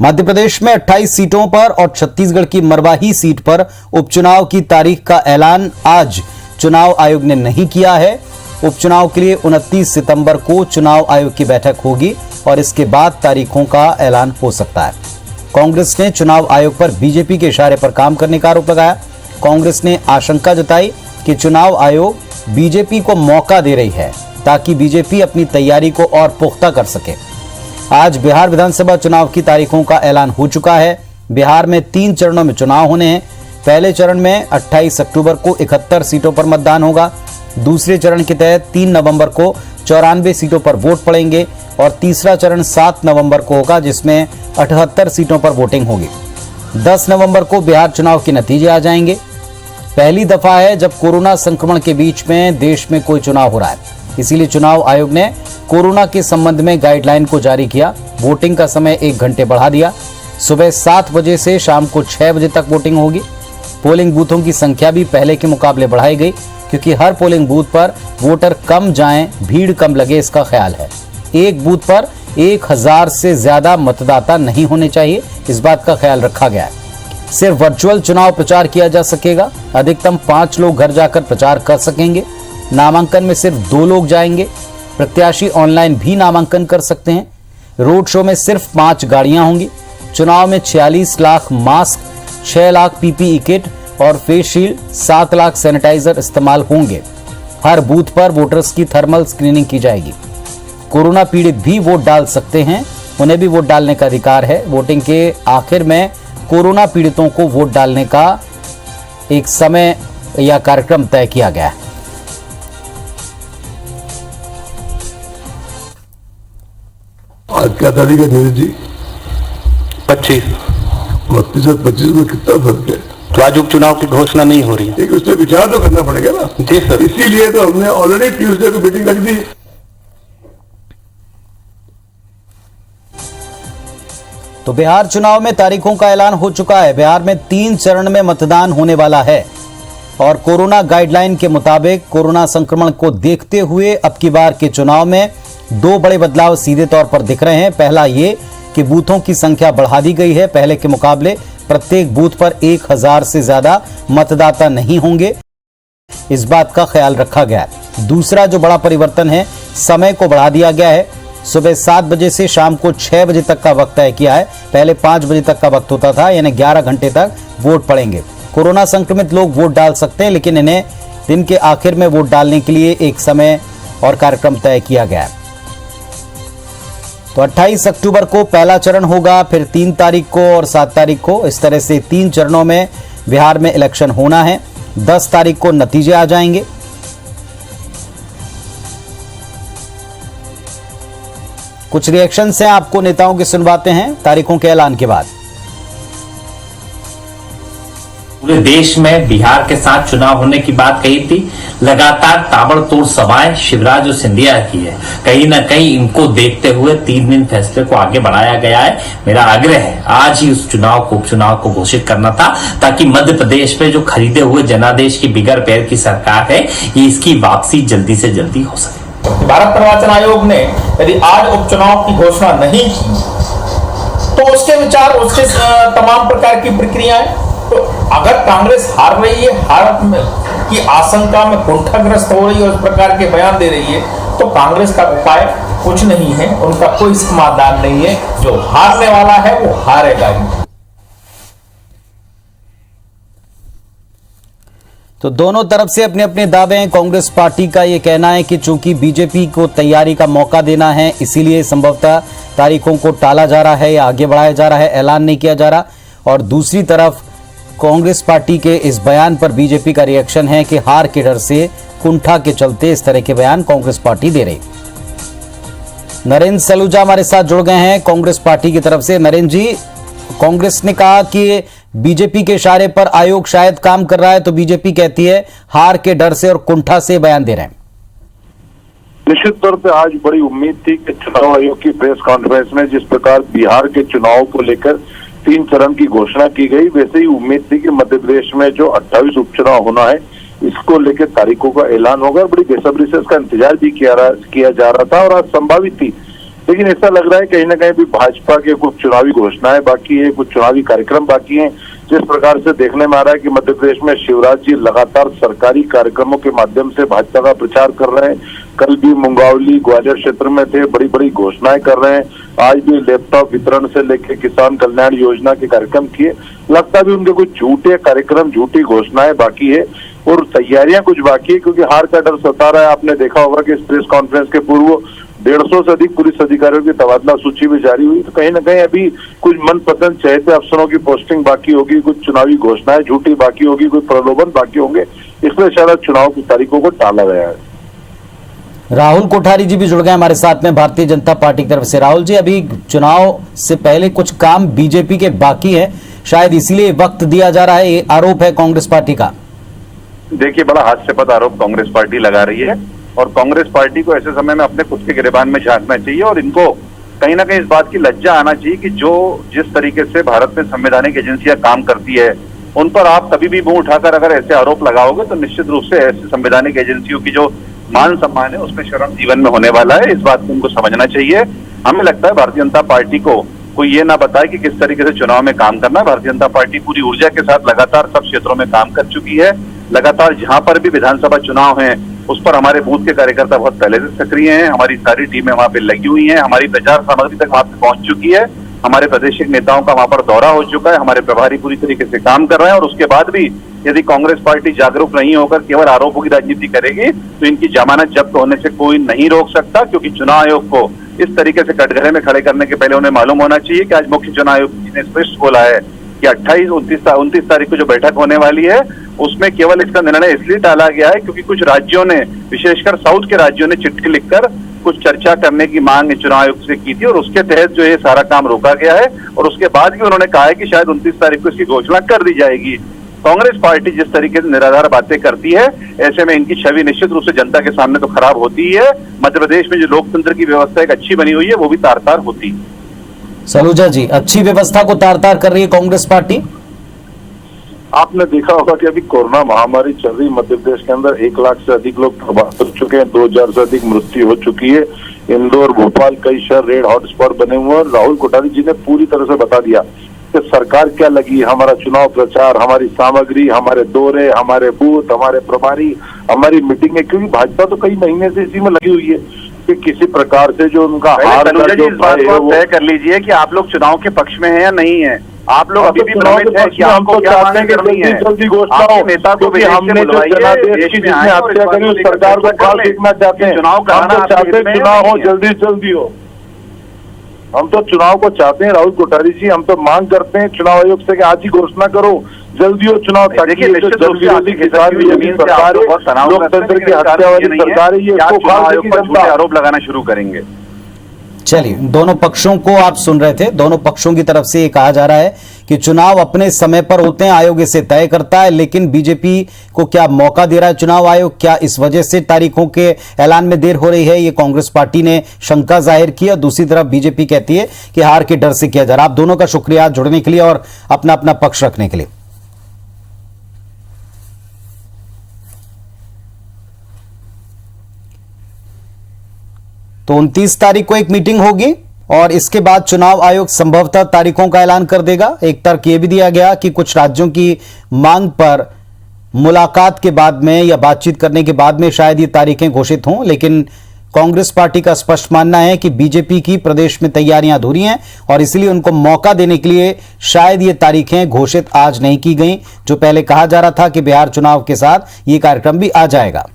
मध्य प्रदेश में 28 सीटों पर और छत्तीसगढ़ की मरवाही सीट पर उपचुनाव की तारीख का ऐलान आज चुनाव आयोग ने नहीं किया है। उपचुनाव के लिए 29 सितंबर को चुनाव आयोग की बैठक होगी और इसके बाद तारीखों का ऐलान हो सकता है। कांग्रेस ने चुनाव आयोग पर बीजेपी के इशारे पर काम करने का आरोप लगाया। कांग्रेस ने आशंका जताई कि चुनाव आयोग बीजेपी को मौका दे रही है ताकि बीजेपी अपनी तैयारी को और पुख्ता कर सके। आज बिहार विधानसभा चुनाव की तारीखों का ऐलान हो चुका है। बिहार में 3 चरणों में चुनाव होने हैं। पहले चरण में 28 अक्टूबर को 71 सीटों पर मतदान होगा। दूसरे चरण के तहत 3 नवंबर को 94 सीटों पर वोट पड़ेंगे और तीसरा चरण 7 नवंबर को होगा जिसमें 78 सीटों पर वोटिंग होगी। 10 नवंबर को बिहार चुनाव के नतीजे आ जाएंगे। पहली दफा है जब कोरोना संक्रमण के बीच में देश में कोई चुनाव हो रहा है, इसीलिए चुनाव आयोग ने कोरोना के संबंध में गाइडलाइन को जारी किया। वोटिंग का समय 1 घंटे बढ़ा दिया। सुबह 7 बजे से शाम को 6 बजे तक वोटिंग होगी। पोलिंग बूथों की संख्या भी पहले के मुकाबले बढ़ाई गई क्योंकि हर पोलिंग बूथ पर वोटर कम जाएं, भीड़ कम लगे, इसका ख्याल है। एक बूथ पर 1000 से ज्यादा मतदाता नहीं होने चाहिए, इस बात का ख्याल रखा गया है। सिर्फ वर्चुअल चुनाव प्रचार किया जा सकेगा। अधिकतम 5 लोग घर जाकर प्रचार कर सकेंगे। नामांकन में सिर्फ 2 लोग जाएंगे। प्रत्याशी ऑनलाइन भी नामांकन कर सकते हैं। रोड शो में सिर्फ 5 गाड़ियां होंगी। चुनाव में 46 lakh mask, 6 lakh PPE kit और फेस शील्ड, 7 लाख सैनिटाइजर इस्तेमाल होंगे। हर बूथ पर वोटर्स की थर्मल स्क्रीनिंग की जाएगी। कोरोना पीड़ित भी वोट डाल सकते हैं, उन्हें भी वोट डालने का अधिकार है। वोटिंग के आखिर में कोरोना पीड़ितों को वोट डालने का एक समय या कार्यक्रम तय किया गया है। आज क्या तारीख है नीरज जी? 25। 32 और 25 में कितना फर्क है? तो आज उपचुनाव की घोषणा नहीं हो रही है। एक उसमें विचार तो करना पड़ेगा ना। जी सर। इसीलिए तो हमने ऑलरेडी ट्यूसडे को मीटिंग रख दी। तो बिहार चुनाव में तारीखों का ऐलान हो चुका है। बिहार में 3 चरण में मतदान होने वाला है और कोरोना गाइडलाइन के मुताबिक कोरोना संक्रमण को देखते हुए अब की बार के चुनाव में 2 बड़े बदलाव सीधे तौर पर दिख रहे हैं। पहला ये कि बूथों की संख्या बढ़ा दी गई है। पहले के मुकाबले प्रत्येक बूथ पर 1000 से ज्यादा मतदाता नहीं होंगे, इस बात का ख्याल रखा गया है। दूसरा जो बड़ा परिवर्तन है, समय को बढ़ा दिया गया है। सुबह 7 बजे से शाम को 6 बजे तक का वक्त तय किया है। पहले 5 बजे तक का वक्त होता था, यानी 11 घंटे तक वोट पड़ेंगे। कोरोना संक्रमित लोग वोट डाल सकते हैं, लेकिन इन्हें दिन के आखिर में वोट डालने के लिए एक समय और कार्यक्रम तय किया गया है। तो 28 अक्टूबर को पहला चरण होगा, फिर 3 तारीख को और 7 तारीख को। इस तरह से 3 चरणों में बिहार में इलेक्शन होना है। 10 तारीख को नतीजे आ जाएंगे। कुछ रिएक्शन हैं, आपको नेताओं के सुनवाते हैं तारीखों के ऐलान के बाद। पूरे देश में बिहार के साथ चुनाव होने की बात कही थी। लगातार ताबड़तोड़ सभाएं शिवराज और सिंधिया की है। कहीं ना कहीं इनको देखते हुए 3 दिन फैसले को आगे बढ़ाया गया है। मेरा आग्रह है आज ही उस उपचुनाव को घोषित करना था ताकि मध्य प्रदेश में जो खरीदे हुए जनादेश की बिगर पैर की सरकार है, ये इसकी वापसी जल्दी से जल्दी हो सके। भारत निर्वाचन आयोग ने यदि आज उपचुनाव की घोषणा नहीं की तो उसके विचार, उसके तमाम प्रकार की प्रक्रियाएं, तो अगर कांग्रेस हार रही है, हार की आशंका में कुंठाग्रस्त हो रही है, उस प्रकार के बयान दे रही है, तो कांग्रेस का उपाय कुछ नहीं है, उनका कोई समाधान नहीं है। जो हारने वाला है वो हारेगा ही। तो दोनों तरफ से अपने अपने दावे हैं। कांग्रेस पार्टी का यह कहना है कि चूंकि बीजेपी को तैयारी का मौका देना है, इसीलिए संभवतः तारीखों को टाला जा रहा है या आगे बढ़ाया जा रहा है, ऐलान नहीं किया जा रहा। और दूसरी तरफ कांग्रेस पार्टी के इस बयान पर बीजेपी का रिएक्शन है कि हार के डर से, कुंठा के चलते इस तरह के बयान कांग्रेस पार्टी दे रही। नरेंद्र सलूजा हमारे साथ जुड़ गए हैं कांग्रेस पार्टी की तरफ से। नरेंद्र जी, कांग्रेस ने कहा कि बीजेपी के इशारे पर आयोग शायद काम कर रहा है, तो बीजेपी कहती है हार के डर से और कुंठा से बयान दे रहे हैं। निश्चित तौर पे आज बड़ी उम्मीद थी कि चुनाव आयोग की प्रेस कॉन्फ्रेंस में जिस प्रकार बिहार के चुनाव को लेकर 3 चरण की घोषणा की गई, वैसे ही उम्मीद थी कि मध्य प्रदेश में जो 28 उपचुनाव होना है, इसको लेकर तारीखों का ऐलान होगा। बड़ी बेसब्री से इसका इंतजार भी किया जा रहा था और आज संभावित थी लेकिन ऐसा लग रहा है कहीं ना कहीं भी भाजपा के कुछ चुनावी घोषणाएं बाकी है, कुछ चुनावी कार्यक्रम बाकी हैं। जिस प्रकार से देखने में आ रहा है कि मध्य प्रदेश में शिवराज जी लगातार सरकारी कार्यक्रमों के माध्यम से भाजपा का प्रचार कर रहे हैं। कल भी मुंगावली ग्वालियर क्षेत्र में थे, बड़ी बड़ी घोषणाएं कर रहे हैं। आज भी लैपटॉप वितरण से लेकर किसान कल्याण योजना के कार्यक्रम किए। लगता भी उनके कुछ झूठे कार्यक्रम, झूठी घोषणाएं बाकी है और तैयारियां कुछ बाकी है, क्योंकि हार का डर सता रहा है। आपने देखा होगा कि इस प्रेस कॉन्फ्रेंस के पूर्व 150 से अधिक पुलिस अधिकारियों की तबादला सूची भी जारी हुई। तो कहीं ना कहीं अभी कुछ मनपसंद चहेते अफसरों की पोस्टिंग बाकी होगी, कुछ चुनावी घोषणाएं झूठी बाकी होगी, कुछ प्रलोभन बाकी होंगे, इसलिए शायद चुनाव की तारीखों को टाला गया है। राहुल कोठारी जी भी जुड़ गए हमारे साथ में भारतीय जनता पार्टी की तरफ से। राहुल जी, अभी चुनाव से पहले कुछ काम बीजेपी के बाकी है, शायद इसीलिए वक्त दिया जा रहा है, ये आरोप है कांग्रेस पार्टी का। देखिए, बड़ा हास्यास्पद आरोप कांग्रेस पार्टी लगा रही है और कांग्रेस पार्टी को ऐसे समय में अपने खुद के गिरेबान में झांकना चाहिए और इनको कहीं ना कहीं इस बात की लज्जा आना चाहिए कि जिस तरीके से भारत में संवैधानिक एजेंसियां काम करती है, उन पर आप कभी भी मुंह उठाकर अगर ऐसे आरोप लगाओगे तो निश्चित रूप से ऐसी संवैधानिक एजेंसियों की जो मान सम्मान है उसमें शर्म जीवन में होने वाला है। इस बात को उनको समझना चाहिए। हमें लगता है भारतीय जनता पार्टी को कोई ये ना बताए कि किस तरीके से चुनाव में काम करना है। भारतीय जनता पार्टी पूरी ऊर्जा के साथ लगातार सब क्षेत्रों में काम कर चुकी है। लगातार जहां पर भी विधानसभा चुनाव है उस पर हमारे बूथ के कार्यकर्ता बहुत पहले से सक्रिय हैं। हमारी सारी टीमें वहां पे लगी हुई हैं। हमारी प्रचार सामग्री तक वहां पे पहुंच चुकी है। हमारे प्रादेशिक नेताओं का वहां पर दौरा हो चुका है। हमारे प्रभारी पूरी तरीके से काम कर रहे हैं और उसके बाद भी यदि कांग्रेस पार्टी जागरूक नहीं होकर केवल आरोपों की राजनीति करेगी तो इनकी जमानत जब्त होने से कोई नहीं रोक सकता, क्योंकि चुनाव आयोग को इस तरीके से कटघरे में खड़े करने के पहले उन्हें मालूम होना चाहिए कि आज मुख्य चुनाव आयोग ने स्पष्ट बोला है कि 28-29 तारीख को जो बैठक होने वाली है उसमें केवल इसका निर्णय इसलिए टाला गया है क्योंकि कुछ राज्यों ने, विशेषकर साउथ के राज्यों ने चिट्ठी लिखकर कुछ चर्चा करने की मांग चुनाव आयोग से की थी और उसके तहत जो ये सारा काम रोका गया है और उसके बाद भी उन्होंने कहा है कि शायद 29 तारीख को इसकी घोषणा कर दी जाएगी। कांग्रेस पार्टी जिस तरीके से निराधार बातें करती है, ऐसे में इनकी छवि निश्चित रूप से जनता के सामने तो खराब होती ही है। मध्य प्रदेश में जो लोकतंत्र की व्यवस्था एक अच्छी बनी हुई है वो भी तार-तार होती है। सलूजा जी, अच्छी व्यवस्था को तार-तार कर रही है कांग्रेस पार्टी। आपने देखा होगा कि अभी कोरोना महामारी चल रही, मध्य प्रदेश के अंदर 1 लाख से अधिक लोग प्रभावित हो चुके हैं, 2000 से अधिक मृत्यु हो चुकी है। इंदौर, भोपाल, कई शहर रेड हॉटस्पॉट बने हुए हैं। राहुल कोठारी जी ने पूरी तरह से बता दिया कि सरकार क्या लगी, हमारा चुनाव प्रचार, हमारी सामग्री, हमारे दौरे, हमारे बूथ, हमारे प्रभारी, हमारी मीटिंगें, क्योंकि भाजपा तो कई महीने से इसी में लगी हुई है कि किसी प्रकार से जो उनका हार का जो तय कर लीजिए कि आप लोग चुनाव के पक्ष में हैं या नहीं है। आप लोग अभी भी भ्रमित है कि आपको क्या मांगे करनी है। जल्दी घोषणा हो, नेता को हमने जो जनादेश की जिसने हत्या करी उस सरकार को काल देखना चाहते हैं। चुनाव चुनाव हो, जल्दी जल्दी हो। हम तो चुनाव को चाहते हैं राहुल कोठारी जी, हम तो मांग करते हैं चुनाव आयोग से कि आज ही घोषणा करो, जल्दी हो चुनाव, ताकि जल्दी किसान जमीन सरकार, लोकतंत्र की हत्या वाली सरकार है, ये आरोप लगाना शुरू करेंगे। चलिए, दोनों पक्षों को आप सुन रहे थे। दोनों पक्षों की तरफ से ये कहा जा रहा है कि चुनाव अपने समय पर होते हैं, आयोग इसे तय करता है, लेकिन बीजेपी को क्या मौका दे रहा है चुनाव आयोग? क्या इस वजह से तारीखों के ऐलान में देर हो रही है? ये कांग्रेस पार्टी ने शंका जाहिर की और दूसरी तरफ बीजेपी कहती है कि हार के डर से किया जा रहा है। आप दोनों का शुक्रिया जुड़ने के लिए और अपना अपना पक्ष रखने के लिए। तो 29 तारीख को एक मीटिंग होगी और इसके बाद चुनाव आयोग संभवतः तारीखों का ऐलान कर देगा। एक तर्क यह भी दिया गया कि कुछ राज्यों की मांग पर मुलाकात के बाद में या बातचीत करने के बाद में शायद ये तारीखें घोषित हों, लेकिन कांग्रेस पार्टी का स्पष्ट मानना है कि बीजेपी की प्रदेश में तैयारियां अधूरी हैं और इसलिए उनको मौका देने के लिए शायद ये तारीखें घोषित आज नहीं की गई, जो पहले कहा जा रहा था कि बिहार चुनाव के साथ ये कार्यक्रम भी आ जाएगा।